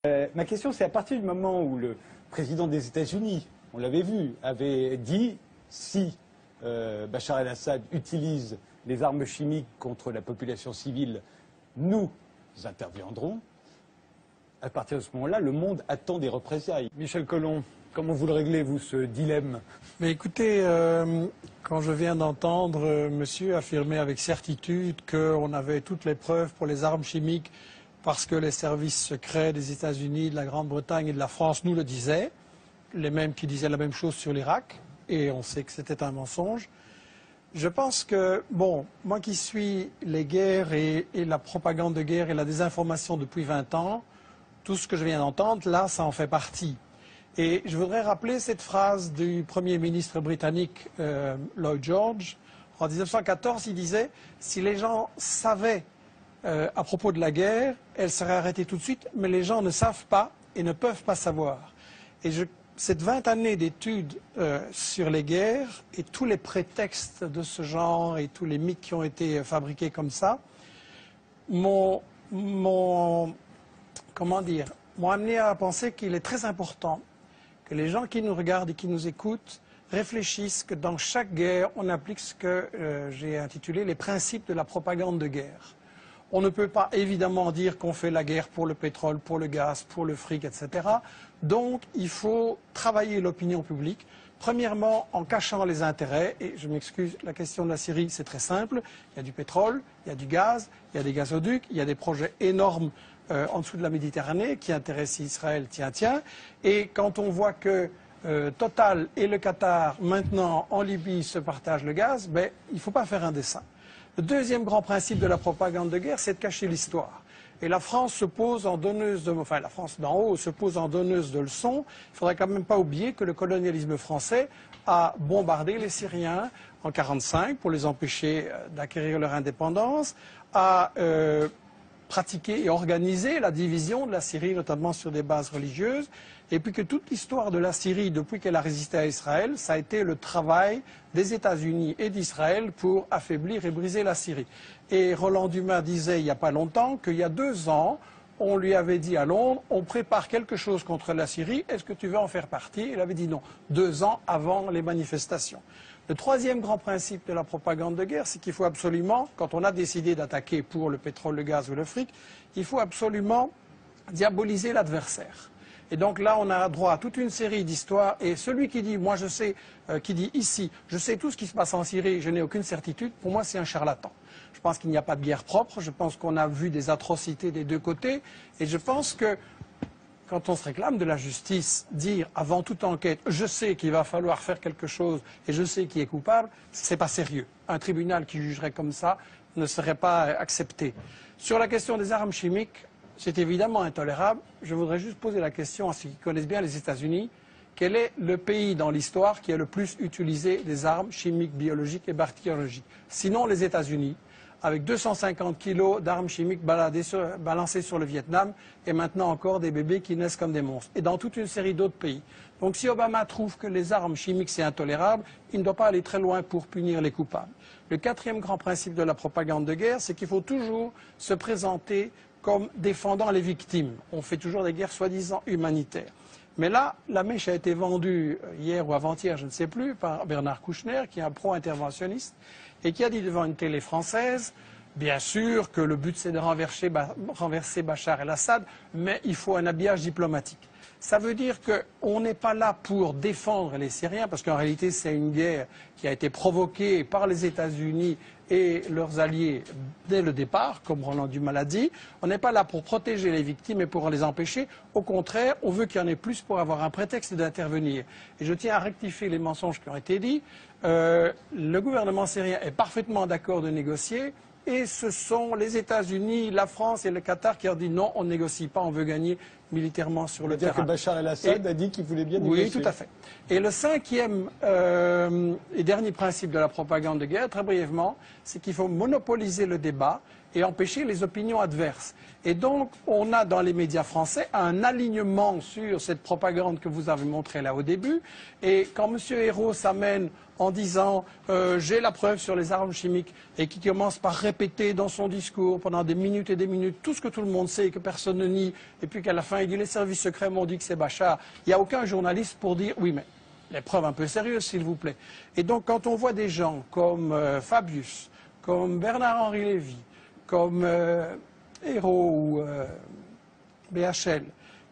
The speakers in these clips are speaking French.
Ma question, c'est à partir du moment où le président des États-Unis, on l'avait vu, avait dit si Bachar el-Assad utilise les armes chimiques contre la population civile, nous interviendrons. À partir de ce moment-là, le monde attend des représailles. Michel Collomb, comment vous le réglez, vous, ce dilemme? Mais écoutez, quand je viens d'entendre monsieur affirmer avec certitude qu'on avait toutes les preuves pour les armes chimiques parce que les services secrets des États-Unis, de la Grande-Bretagne et de la France nous le disaient, les mêmes qui disaient la même chose sur l'Irak, et on sait que c'était un mensonge. Je pense que, bon, moi qui suis les guerres et la propagande de guerre et la désinformation depuis 20 ans, tout ce que je viens d'entendre, là, ça en fait partie. Et je voudrais rappeler cette phrase du Premier ministre britannique Lloyd George. En 1914, il disait « Si les gens savaient à propos de la guerre, elle serait arrêtée tout de suite, mais les gens ne savent pas et ne peuvent pas savoir. » Et cette 20 années d'études sur les guerres et tous les prétextes de ce genre et tous les mythes qui ont été fabriqués comme ça m'ont amené à penser qu'il est très important que les gens qui nous regardent et qui nous écoutent réfléchissent que dans chaque guerre, on applique ce que j'ai intitulé les principes de la propagande de guerre. On ne peut pas évidemment dire qu'on fait la guerre pour le pétrole, pour le gaz, pour le fric, etc. Donc il faut travailler l'opinion publique, premièrement en cachant les intérêts, et je m'excuse, la question de la Syrie c'est très simple, il y a du pétrole, il y a du gaz, il y a des gazoducs, il y a des projets énormes en dessous de la Méditerranée qui intéressent Israël, tiens, et quand on voit que Total et le Qatar maintenant en Libye se partagent le gaz, ben, il ne faut pas faire un dessin. Le deuxième grand principe de la propagande de guerre, c'est de cacher l'histoire. Et la France se pose en donneuse de... Enfin, la France d'en haut se pose en donneuse de leçons. Il ne faudrait quand même pas oublier que le colonialisme français a bombardé les Syriens en 1945 pour les empêcher d'acquérir leur indépendance, a pratiqué et organisé la division de la Syrie, notamment sur des bases religieuses, et puis que toute l'histoire de la Syrie, depuis qu'elle a résisté à Israël, ça a été le travail des États-Unis et d'Israël pour affaiblir et briser la Syrie. Et Roland Dumas disait il n'y a pas longtemps qu'il y a 2 ans, on lui avait dit à Londres, on prépare quelque chose contre la Syrie, est-ce que tu veux en faire partie? Il avait dit non, 2 ans avant les manifestations. Le troisième grand principe de la propagande de guerre, c'est qu'il faut absolument, quand on a décidé d'attaquer pour le pétrole, le gaz ou le fric, il faut absolument diaboliser l'adversaire. Et donc là, on a droit à toute une série d'histoires. Et celui qui dit, moi je sais, qui dit ici, je sais tout ce qui se passe en Syrie, je n'ai aucune certitude, pour moi c'est un charlatan. Je pense qu'il n'y a pas de guerre propre, je pense qu'on a vu des atrocités des deux côtés. Et je pense que quand on se réclame de la justice, dire avant toute enquête, je sais qu'il va falloir faire quelque chose et je sais qui est coupable, c'est pas sérieux. Un tribunal qui jugerait comme ça ne serait pas accepté. Sur la question des armes chimiques, c'est évidemment intolérable. Je voudrais juste poser la question à ceux qui connaissent bien les États-Unis. Quel est le pays dans l'histoire qui a le plus utilisé des armes chimiques, biologiques et bactériologiques? Sinon les États-Unis, avec 250 kilos d'armes chimiques balancées sur le Vietnam, et maintenant encore des bébés qui naissent comme des monstres, et dans toute une série d'autres pays. Donc si Obama trouve que les armes chimiques c'est intolérable, il ne doit pas aller très loin pour punir les coupables. Le quatrième grand principe de la propagande de guerre, c'est qu'il faut toujours se présenter comme défendant les victimes. On fait toujours des guerres soi-disant humanitaires. Mais là, la mèche a été vendue hier ou avant-hier, je ne sais plus, par Bernard Kouchner, qui est un pro-interventionniste, et qui a dit devant une télé française, bien sûr que le but c'est de renverser Bachar el-Assad, mais il faut un habillage diplomatique. Ça veut dire qu'on n'est pas là pour défendre les Syriens, parce qu'en réalité c'est une guerre qui a été provoquée par les États-Unis et leurs alliés dès le départ, comme Roland Dumas l'a dit. On n'est pas là pour protéger les victimes et pour les empêcher. Au contraire, on veut qu'il y en ait plus pour avoir un prétexte d'intervenir. Et je tiens à rectifier les mensonges qui ont été dits. Le gouvernement syrien est parfaitement d'accord de négocier. Et ce sont les États-Unis, la France et le Qatar qui ont dit non, on ne négocie pas, on veut gagner militairement sur le terrain. C'est-à-dire que Bachar el-Assad a dit qu'il voulait bien négocier. Oui, tout à fait. Et le cinquième et dernier principe de la propagande de guerre, très brièvement, c'est qu'il faut monopoliser le débat et empêcher les opinions adverses. Et donc, on a dans les médias français un alignement sur cette propagande que vous avez montrée là au début. Et quand M. Hérault s'amène en disant j'ai la preuve sur les armes chimiques et qui commence par répéter dans son discours pendant des minutes et des minutes tout ce que tout le monde sait et que personne ne nie, et puis qu'à la fin il dit les services secrets m'ont dit que c'est Bachar, il n'y a aucun journaliste pour dire oui mais les preuves un peu sérieuses s'il vous plaît. Et donc quand on voit des gens comme Fabius, comme Bernard-Henri Lévy, comme Hérault ou BHL,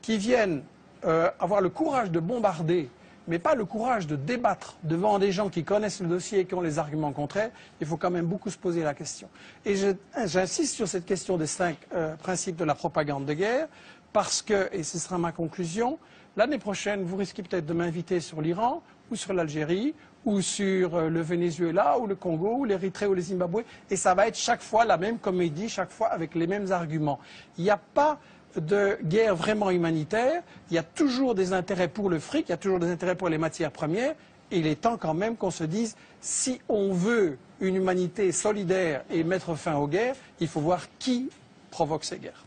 qui viennent avoir le courage de bombarder, mais pas le courage de débattre devant des gens qui connaissent le dossier et qui ont les arguments contraires, il faut quand même beaucoup se poser la question. Et j'insiste sur cette question des 5 principes de la propagande de guerre, parce que, et ce sera ma conclusion, l'année prochaine, vous risquez peut-être de m'inviter sur l'Iran, ou sur l'Algérie, ou sur le Venezuela, ou le Congo, ou l'Érythrée, ou le Zimbabwe, et ça va être chaque fois la même comédie, chaque fois avec les mêmes arguments. Il n'y a pas de guerre vraiment humanitaire, il y a toujours des intérêts pour le fric, il y a toujours des intérêts pour les matières premières, et il est temps quand même qu'on se dise, si on veut une humanité solidaire et mettre fin aux guerres, il faut voir qui provoque ces guerres.